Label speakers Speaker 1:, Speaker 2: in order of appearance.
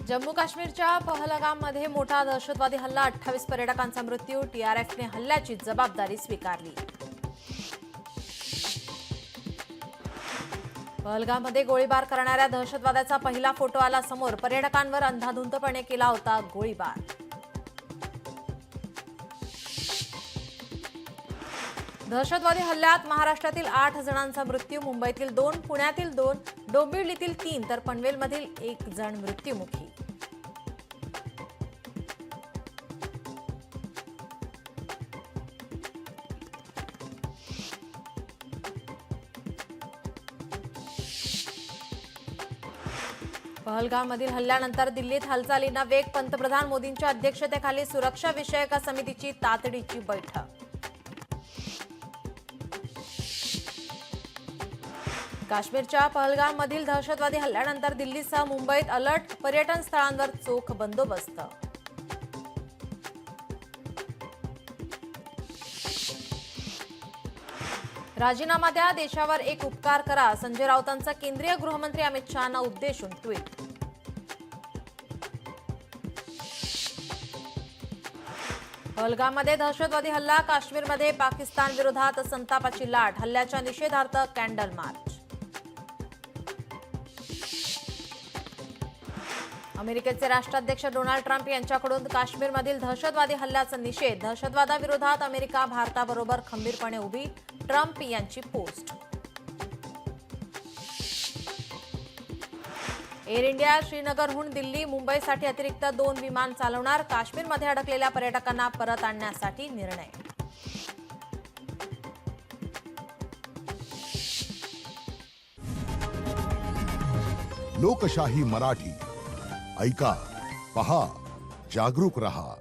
Speaker 1: जम्मू काश्मीरच्या पहलगाममध्ये मोठा दहशतवादी हल्ला, 28 पर्यटकांचा मृत्यू. टीआरएफने हल्ल्याची जबाबदारी स्वीकारली. पहलगाममध्ये गोळीबार करणाऱ्या दहशतवाद्याचा पहिला फोटो आला समोर. पर्यटकांवर अंधाधुंदपणे केला होता गोळीबार. दहशतवादी हल्ल्यात महाराष्ट्रातील 8 जणांचा मृत्यू. मुंबईतील 2, पुण्यातील 2, डोंबिवलीतील 3 तर पनवेलमधील 1 जण मृत्युमुखी. पहलगाममधील हल्ल्यानंतर दिल्लीत हालचालींना वेग. पंतप्रधान मोदींच्या अध्यक्षतेखाली सुरक्षा विषयक समितीची तातडीची बैठक. काश्मीरच्या पहलगाममधील दहशतवादी हल्ल्यानंतर दिल्लीसह मुंबईत अलर्ट. पर्यटन स्थळांवर चोख बंदोबस्त. राजीनामा द्या, देशावर एक उपकार करा. संजय राऊतांचा केंद्रीय गृहमंत्री अमित शहांना उद्देशून ट्विट. पहलगाममध्ये दहशतवादी हल्ला. काश्मीरमध्ये पाकिस्तान विरोधात संतापाची लाट. हल्ल्याच्या निषेधार्थ कॅन्डल मार्च. अमेरिकेचे राष्ट्राध्यक्ष डोनाल्ड ट्रम्प यांच्याकडून काश्मीरमधील दहशतवादी हल्ल्याचा निषेध. दहशतवादाविरोधात अमेरिका भारताबरोबर खंबीरपणे उभी. ट्रम्प यांची पोस्ट. एअर इंडिया श्रीनगरहून दिल्ली, मुंबईसाठी अतिरिक्त 2 विमान चालवणार. काश्मीरमध्ये अडकलेल्या पर्यटकांना परत आणण्यासाठी निर्णय.
Speaker 2: लोकशाही मराठी ऐका, पहा, जागरूक रहा.